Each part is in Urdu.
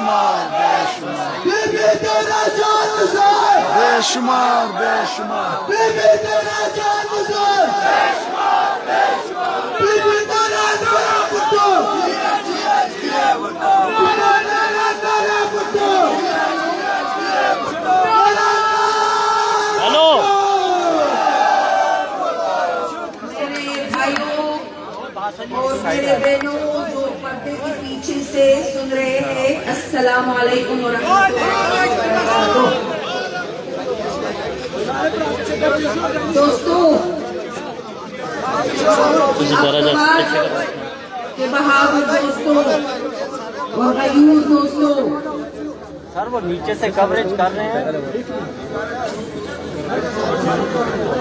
شمار بے شمار بی بی تیرا جان گزار بے شمار بے شمار بی بی تیرا جان گزار بی بی تیرا نارا بٹو تیرا نارا بٹو ہلو میرے بھائیوں اور میرے بہنوں جو پردے کے پیچھے سے سن رہے ہیں، السلام علیکم ورحمۃ اللہ وبرکاتہ۔ دوستو، کے بہادر دوستوں اور غیور دوستوں، سر وہ نیچے سے کوریج کر رہے ہیں۔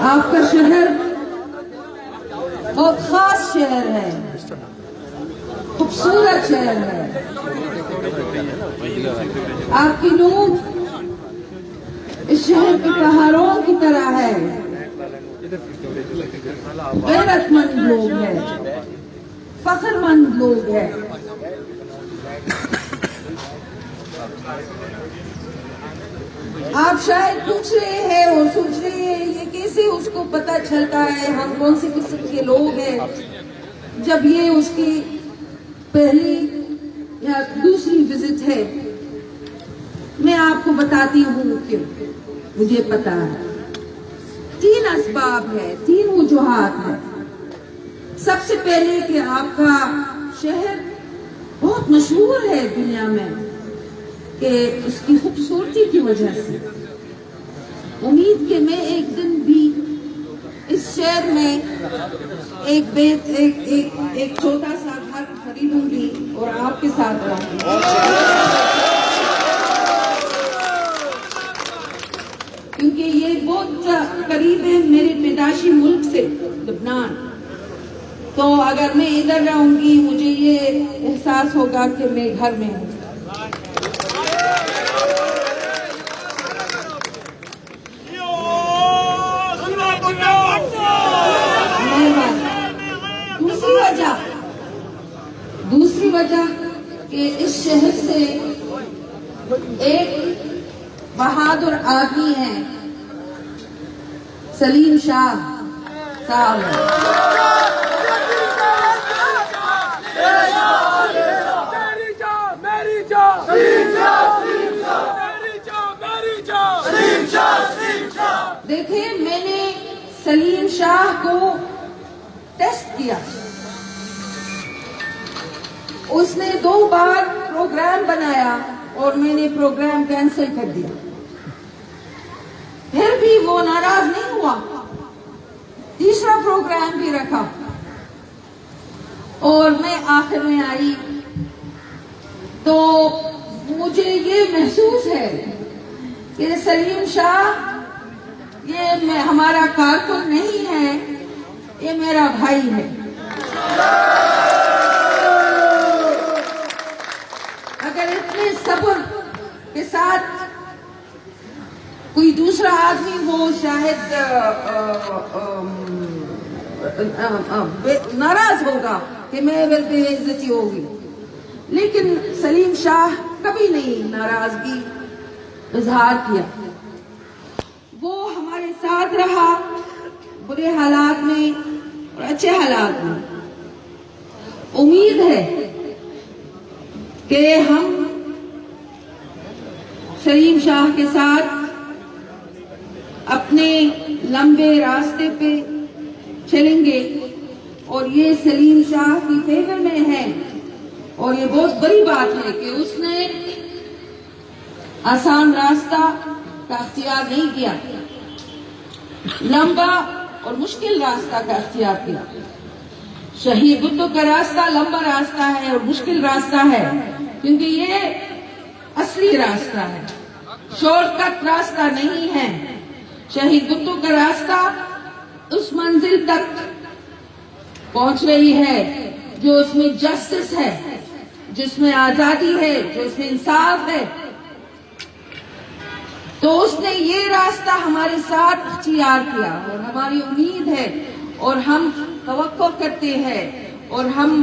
آپ کا شہر بہت خاص شہر ہے، خوبصورت شہر ہے۔ آپ کی لوگ اس شہر کے پہاڑوں کی طرح ہے، غیرت مند لوگ ہیں، فخر مند لوگ ہیں۔ آپ شاید پوچھ رہے ہیں اور سوچ رہے ہیں یہ کیسے اس کو پتہ چلتا ہے ہم کون سی قسم کے لوگ ہیں، جب یہ اس کی پہلی یا دوسری وزٹ ہے۔ میں آپ کو بتاتی ہوں کہ مجھے پتا ہے۔ 3 اسباب ہے، 3 وجوہات ہیں۔ سب سے پہلے کہ آپ کا شہر بہت مشہور ہے دنیا میں کہ اس کی خوبصورتی کی وجہ سے۔ امید کہ میں ایک دن بھی اس شہر میں ایک چھوٹا سا گھر خریدوں گی اور آپ کے ساتھ رہوں گی۔ کیونکہ یہ بہت قریب ہے میرے پیدائشی ملک سے، لبنان۔ تو اگر میں ادھر رہوں گی مجھے یہ احساس ہوگا کہ میں گھر میں ہوں۔ دوسری وجہ کہ اس شہر سے ایک بہادر آدمی ہیں، سلیم شاہ صاحب ہیں۔ دیکھیں، میں نے سلیم شاہ کو ٹیسٹ کیا، اس نے 2 بار پروگرام بنایا اور میں نے پروگرام کینسل کر دیا۔ پھر بھی وہ ناراض نہیں ہوا، تیسرا پروگرام بھی رکھا اور میں آخر میں آئی تو مجھے یہ محسوس ہے کہ سلیم شاہ یہ ہمارا کارکن نہیں ہے، یہ میرا بھائی ہے۔ اگر اتنے صبر کے ساتھ کوئی دوسرا آدمی ہو شاید ناراض ہوگا کہ میں بے عزتی ہوگی، لیکن سلیم شاہ کبھی نہیں ناراضگی اظہار کیا۔ وہ ہمارے ساتھ رہا، برے حالات میں اور اچھے حالات میں۔ امید ہے کہ ہم سلیم شاہ کے ساتھ اپنے لمبے راستے پہ چلیں گے اور یہ سلیم شاہ کی فیور میں ہے، اور یہ بہت بڑی بات ہے کہ اس نے آسان راستہ کا اختیار نہیں کیا، لمبا اور مشکل راستہ کا اختیار کیا۔ شہید بھٹو کا راستہ لمبا راستہ ہے اور مشکل راستہ ہے، کیونکہ یہ اصلی راستہ ہے، شارٹ کٹ راستہ نہیں ہے۔ شہید بھٹو کا راستہ اس منزل تک پہنچ رہی ہے جو اس میں جسٹس ہے، جس میں آزادی ہے، جو اس میں انصاف ہے۔ تو اس نے یہ راستہ ہمارے ساتھ اختیار کیا اور ہماری امید ہے اور ہم توقع کرتے ہیں اور ہم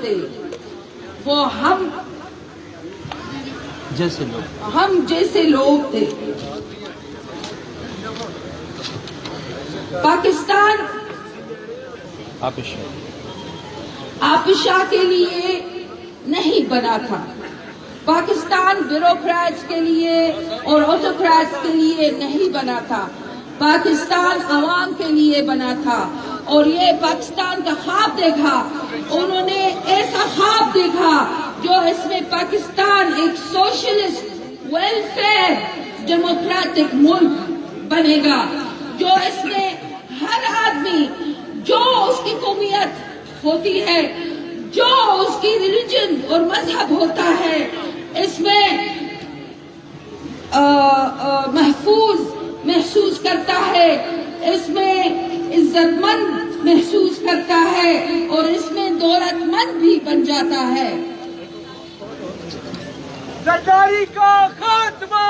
تھے وہ ہم جیسے لوگ تھے. پاکستان آبشا کے لیے نہیں بنا تھا. پاکستان بیوروکریٹس کے لیے اور آٹوکریٹس کے لیے نہیں بنا تھا. پاکستان عوام کے لیے بنا تھا. اور یہ پاکستان کا خواب دیکھا. انہوں نے ایسا خواب دیکھا جو اس میں پاکستان ایک سوشلسٹ ویلفیئر ڈیموکریٹک ملک بنے گا, جو اس میں ہر آدمی جو اس کی قومیت ہوتی ہے, جو اس کی ریلیجن اور مذہب ہوتا ہے, اس میں محفوظ محسوس کرتا ہے, اس میں عزت مند محسوس کرتا ہے اور اس میں دولت مند بھی بن جاتا ہے. زرداری کا خاتمہ,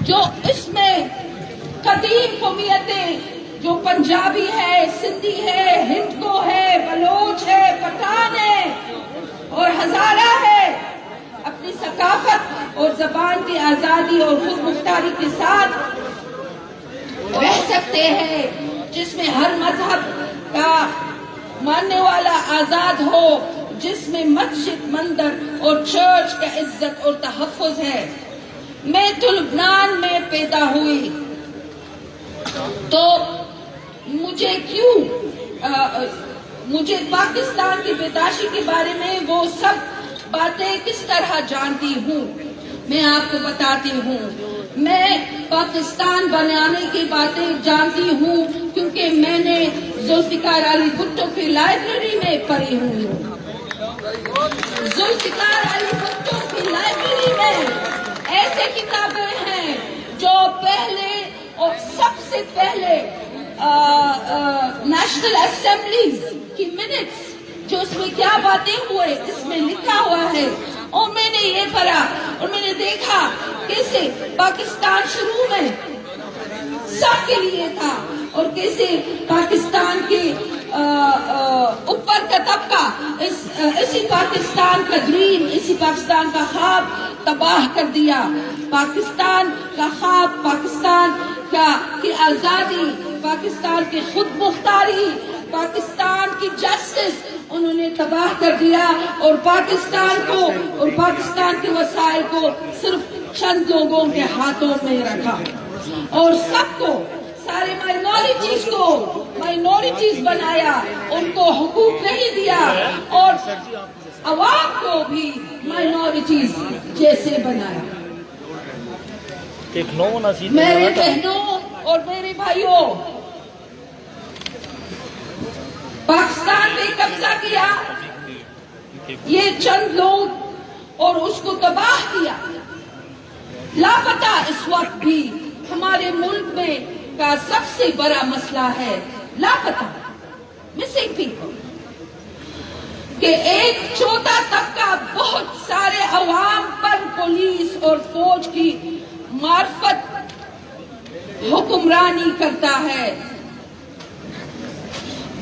جو اس میں قدیم قومیتیں جو پنجابی ہے, سندھی ہے, ہندکو ہے, بلوچ ہے, پٹھان ہے اور ہزارہ ہے, اپنی ثقافت اور زبان کی آزادی اور خود مختاری کے ساتھ رہ سکتے ہیں, جس میں ہر مذہب کا ماننے والا آزاد ہو, جس میں مسجد, مندر اور چرچ کا عزت اور تحفظ ہے. میں تو لبنان میں پیدا ہوئی, تو مجھے پاکستان کی پیدائشی کے بارے میں وہ سب باتیں کس طرح جانتی ہوں. میں آپ کو بتاتی ہوں. میں پاکستان بنانے کی باتیں جانتی ہوں کیونکہ میں نے ذوالفقار علی بھٹو کی لائبریری میں پڑھی ہوں. ذوالفقار علی بھٹو کی لائبریری میں ایسے کتابیں ہیں جو پہلے اور سب سے پہلے نیشنل اسمبلیز کی منٹس, جو اس میں کیا باتیں ہوئے اس میں لکھا ہوا ہے. اور میں نے یہ پڑھا اور میں نے دیکھا کیسے پاکستان شروع میں سب کے لیے تھا اور کیسے پاکستان کے اوپر کا طبقہ اسی پاکستان کا ڈریم, اسی پاکستان کا خواب تباہ کر دیا. پاکستان کا خواب, پاکستان کی آزادی, پاکستان کی خود مختاری, پاکستان کی جسٹس انہوں نے تباہ کر دیا اور پاکستان کو اور پاکستان کے وسائل کو صرف چند لوگوں کے ہاتھوں میں رکھا اور سب کو, سارے مائنورٹیز کو مائنورٹیز بنایا, ان کو حقوق نہیں دیا اور عوام کو بھی مائنورٹیز جیسے بنایا. میرے بہنوں اور میرے بھائیوں, پاکستان نے قبضہ کیا, یہ چند لوگ, اور اس کو تباہ کیا. لاپتہ اس وقت بھی ہمارے ملک میں کا سب سے بڑا مسئلہ ہے لاپتہ, مسنگ پیپل, کہ ایک چھوٹا طبقہ بہت سارے عوام پر پولیس اور فوج کی معرفت حکمرانی کرتا ہے.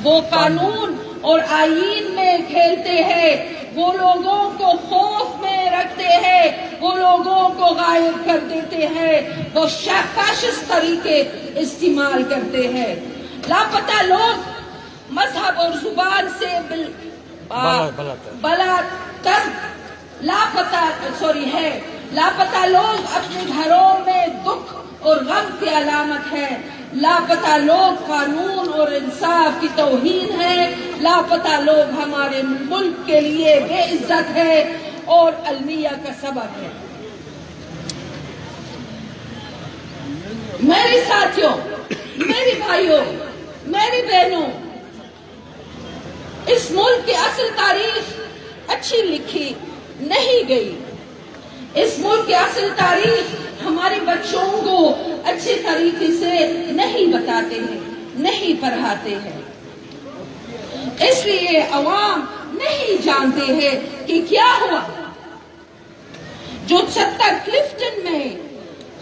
وہ قانون اور آئین میں کھیلتے ہیں, وہ لوگوں کو خوف میں رکھتے ہیں, وہ لوگوں کو غائب کر دیتے ہیں, وہ فیشسٹ طریقے استعمال کرتے ہیں. لاپتہ لوگ مذہب اور زبان سے بلا تر لاپتہ لوگ اپنے گھروں میں دکھ اور غم کی علامت ہے. لاپتہ لوگ قانون اور انصاف کی توہین ہے. لاپتہ لوگ ہمارے ملک کے لیے بے عزت ہے اور المیہ کا سبب ہے. میرے ساتھیوں, میری بھائیوں, میری بہنوں, اس ملک کی اصل تاریخ اچھی لکھی نہیں گئی. اس ملک کی اصل تاریخ ہمارے بچوں کو اچھے طریقے سے نہیں بتاتے ہیں, نہیں پڑھاتے ہیں. اس لیے عوام نہیں جانتے ہیں کہ کیا ہوا. جو 70 کلفٹن میں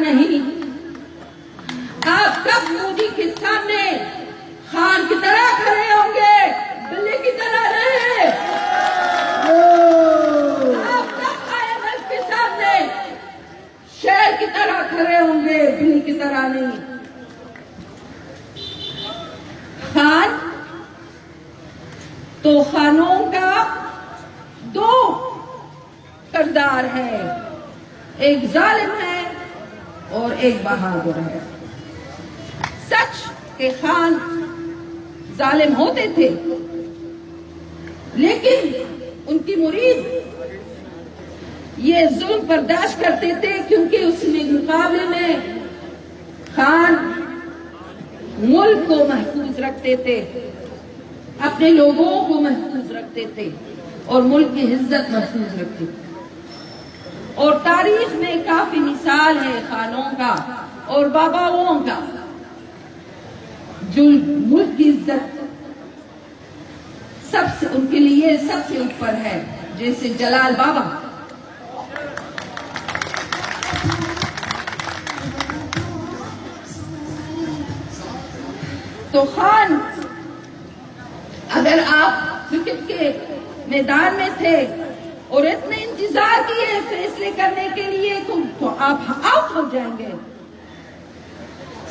نہیں. آپ کب مودی کے سامنے خان کی طرح کھڑے ہوں گے, بلی کی طرح نہیں. آپ کب IMF کے سامنے شیر کی طرح کھڑے ہوں گے, بلی کی طرح نہیں. خان تو خانوں کا دو کردار ہے, ایک ظالم ہے اور ایک بہادر ہے. سچ کہ خان ظالم ہوتے تھے, لیکن ان کی مرید یہ ظلم برداشت کرتے تھے کیونکہ اس میں مقابلے میں خان ملک کو محفوظ رکھتے تھے, اپنے لوگوں کو محفوظ رکھتے تھے اور ملک کی عزت محفوظ رکھتے تھے. اور تاریخ میں کافی مثال ہے خانوں کا اور باباؤں کا جو ملک کی عزت سب سے ان کے لیے سب سے اوپر ہے, جیسے جلال بابا. تو خان, اگر آپ کرکٹ کے میدان میں تھے اور اتنے انتظار کیے فیصلے کرنے کے لیے تو آپ آؤٹ ہو جائیں گے.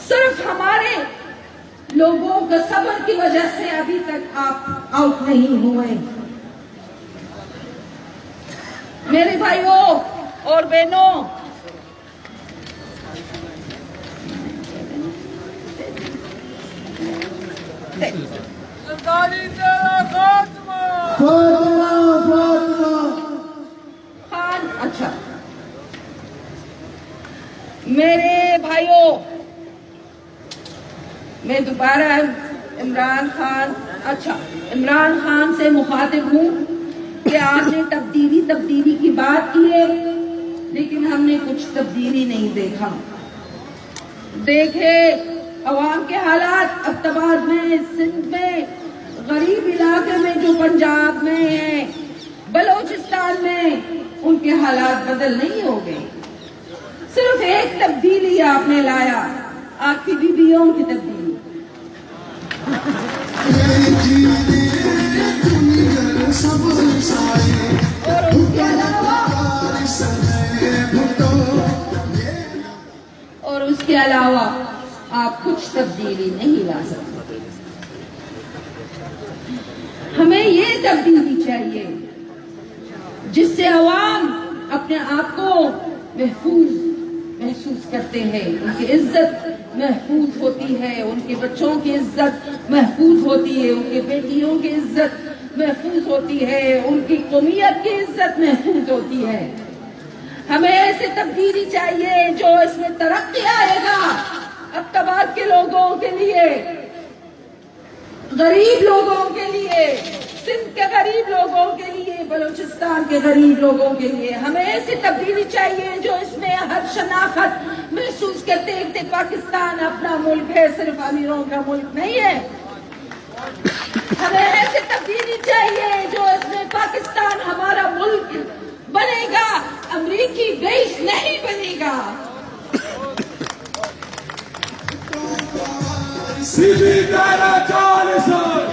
صرف ہمارے لوگوں کا صبر کی وجہ سے ابھی تک آپ آؤٹ نہیں ہوئے. میرے بھائیوں اور بہنوں, خان, اچھا میرے بھائیوں, میں دوبارہ عمران خان سے مخاطب ہوں کہ آپ نے تبدیلی کی بات کی ہے, لیکن ہم نے کچھ تبدیلی نہیں دیکھا. دیکھے عوام کے حالات ابتباد میں, سندھ میں, غریب علاقے میں جو پنجاب میں ہیں, بلوچستان میں, ان کے حالات بدل نہیں ہو گئے. صرف ایک تبدیلی آپ نے لایا, آپ کی بیویوں کی تبدیلی. اور اس کے علاوہ آپ کچھ تبدیلی نہیں لا سکتے. ہمیں یہ تبدیلی چاہیے جس سے عوام اپنے آپ کو محسوس کرتے ہیں, ان کی عزت محفوظ ہوتی ہے, ان کے بچوں کی عزت محفوظ ہوتی ہے, ان کے بیٹیوں کی عزت محفوظ ہوتی ہے, ان کی قومیت کی عزت محفوظ ہوتی ہے. ہمیں ایسے تبدیلی چاہیے جو اس میں ترقی آئے گا ابتباد کے لوگوں کے لیے, غریب لوگوں کے لیے, سندھ کے غریب لوگوں کے لیے, بلوچستان کے غریب لوگوں کے لیے. ہمیں ایسی تبدیلی چاہیے جو اس میں ہر شناخت محسوس کرتے ہیں کہ پاکستان اپنا ملک ہے, صرف امیروں کا ملک نہیں ہے. ہمیں ایسی تبدیلی چاہیے جو اس میں پاکستان ہمارا ملک بنے گا, امریکی بیس نہیں بنے گا. سیدھی طرح 40 سال